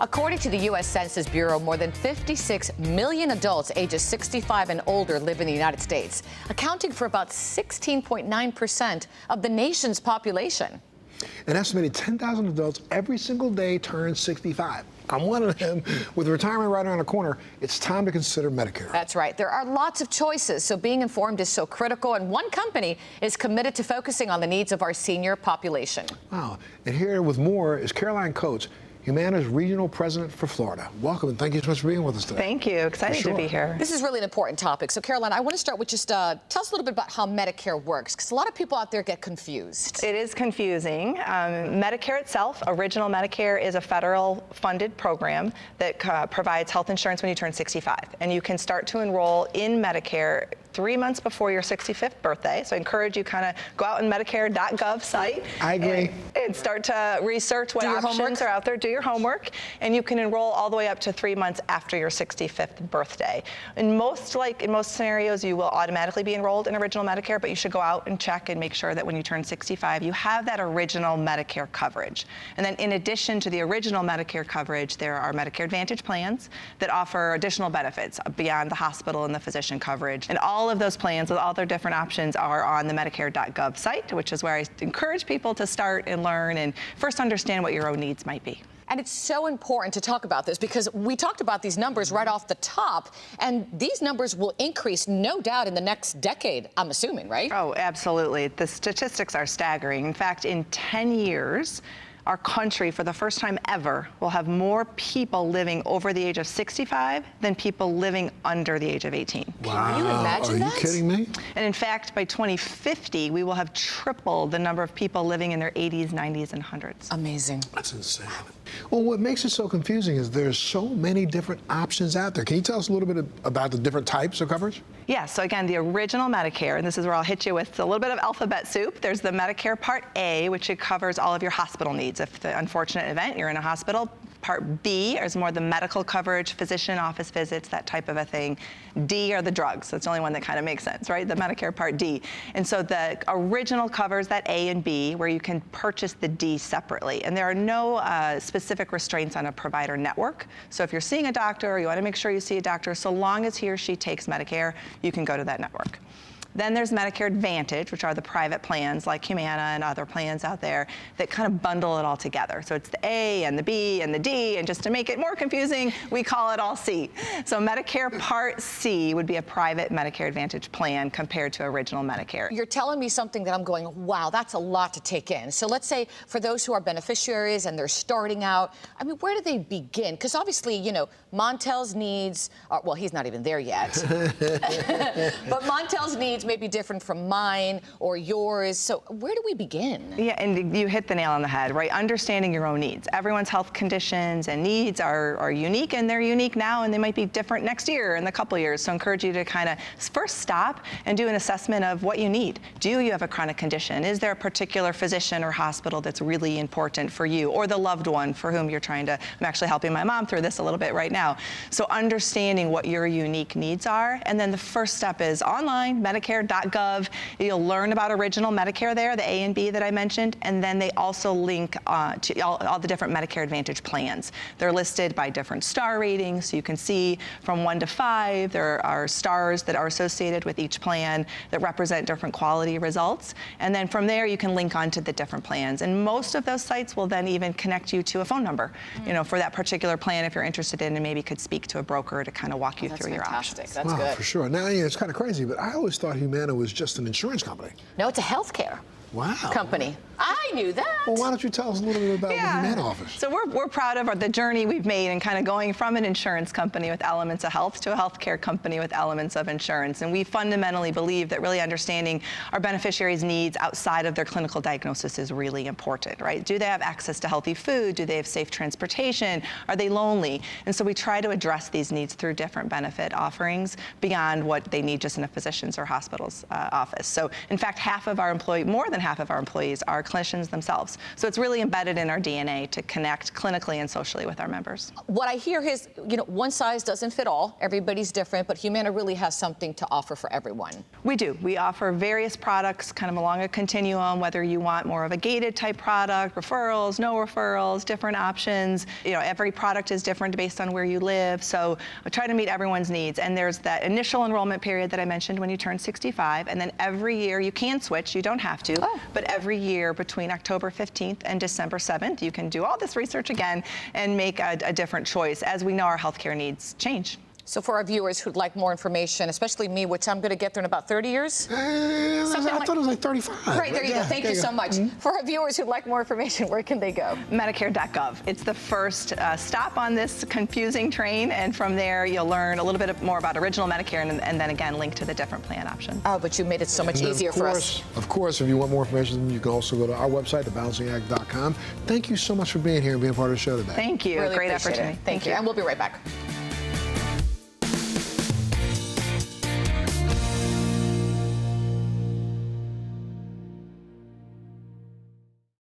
According to the U.S. Census Bureau, more than 56 million adults ages 65 and older live in the United States, accounting for about 16.9% of the nation's population. An estimated 10,000 adults every single day turn 65. I'm one of them. With retirement right around the corner, it's time to consider Medicare. That's right. There are lots of choices, so being informed is so critical, and one company is committed to focusing on the needs of our senior population. Wow. And here with more is Caroline Coates, Humana's Regional President for Florida. Welcome, and thank you so much for being with us today. Thank you. Excited to be here. This is really an important topic. So, Caroline, I want to start with just tell us a little bit about how Medicare works, because a lot of people out there get confused. It is confusing. Medicare itself, Original Medicare, is a federal-funded program that provides health insurance when you turn 65. And you can start to enroll in Medicare 3 months before your 65th birthday. So I encourage you kind of go out on Medicare.gov site. I agree. And start to research what options are out there. Do your homework. And you can enroll all the way up to 3 months after your 65th birthday. In most scenarios, you will automatically be enrolled in Original Medicare, but you should go out and check and make sure that when you turn 65, you have that Original Medicare coverage. And then in addition to the Original Medicare coverage, there are Medicare Advantage plans that offer additional benefits beyond the hospital and the physician coverage. And all of those plans with all their different options are on the Medicare.gov site, which is where I encourage people to start and learn and first understand what your own needs might be. And it's so important to talk about this because we talked about these numbers right off the top, and these numbers will increase, no doubt, in the next decade, I'm assuming, right? Oh, absolutely. The statistics are staggering. In fact, in 10 years, our country, for the first time ever, will have more people living over the age of 65 than people living under the age of 18. Wow. Can you imagine that? Are you kidding me? And in fact, by 2050, we will have tripled the number of people living in their 80s, 90s, and 100s. Amazing. That's insane. Well, what makes it so confusing is there's so many different options out there. Can you tell us a little bit about the different types of coverage? Yeah, so again, the Original Medicare, and this is where I'll hit you with a little bit of alphabet soup. There's the Medicare Part A, which it covers all of your hospital needs. If the unfortunate event, you're in a hospital. Part B is more the medical coverage, physician office visits, that type of a thing. D are the drugs. That's the only one that kind of makes sense, right? The Medicare Part D. And so the Original covers that A and B, where you can purchase the D separately. And there are no specific restraints on a provider network. So if you're seeing a doctor or you want to make sure you see a doctor, so long as he or she takes Medicare, you can go to that network. Then there's Medicare Advantage, which are the private plans like Humana and other plans out there that kind of bundle it all together. So it's the A and the B and the D, and just to make it more confusing, we call it all C. So Medicare Part C would be a private Medicare Advantage plan compared to Original Medicare. You're telling me something that I'm going, wow, that's a lot to take in. So let's say for those who are beneficiaries and they're starting out, I mean, where do they begin? Because obviously, you know, Montel's needs, well, he's not even there yet. But Montel's needs may be different from mine or yours. So where do we begin? Yeah, and you hit the nail on the head, right? Understanding your own needs. Everyone's health conditions and needs are unique, and they're unique now, and they might be different next year in a couple years. So I encourage you to kind of first stop and do an assessment of what you need. Do you have a chronic condition? Is there a particular physician or hospital that's really important for you or the loved one for whom you're trying to? I'm actually helping my mom through this a little bit right now. So understanding what your unique needs are, and then the first step is online, Medicare.gov. You'll learn about Original Medicare there, the A and B that I mentioned, and then they also link to all the different Medicare Advantage plans. They're listed by different star ratings, so you can see from 1 to 5, there are stars that are associated with each plan that represent different quality results, and then from there you can link onto the different plans. And most of those sites will then even connect you to a phone number, you know, for that particular plan if you're interested in, and maybe could speak to a broker to kind of walk you through your options. That's good. For sure. Now, it's kind of crazy, but I always thought Humana was just an insurance company. No, it's a healthcare company. I knew that. Well, why don't you tell us a little bit about what Humana offers? So we're proud of the journey we've made and kind of going from an insurance company with elements of health to a healthcare company with elements of insurance. And we fundamentally believe that really understanding our beneficiaries' needs outside of their clinical diagnosis is really important, right? Do they have access to healthy food? Do they have safe transportation? Are they lonely? And so we try to address these needs through different benefit offerings beyond what they need just in a physician's or hospital's office. So in fact, more than half of our employees are clinicians physicians themselves. So it's really embedded in our DNA to connect clinically and socially with our members. What I hear is, one size doesn't fit all. Everybody's different, but Humana really has something to offer for everyone. We do. We offer various products kind of along a continuum, whether you want more of a gated type product, referrals, no referrals, different options. Every product is different based on where you live. So we try to meet everyone's needs. And there's that initial enrollment period that I mentioned when you turn 65. And then every year you can switch. You don't have to. Oh. But every year between October 15th and December 7th, you can do all this research again and make a different choice as we know our healthcare needs change. So for our viewers who'd like more information, especially me, which I'm going to get there in about 30 years? I thought it was like 35. Right, there you go. Thank you so much. Mm-hmm. For our viewers who'd like more information, where can they go? Medicare.gov. It's the first stop on this confusing train, and from there you'll learn a little bit more about original Medicare and then again link to the different plan options. Oh, but you made it so much easier for us. Of course, if you want more information, you can also go to our website, thebalancingact.com. Thank you so much for being here and being part of the show today. Thank you. Really Great appreciate opportunity. it. Thank you. And we'll be right back.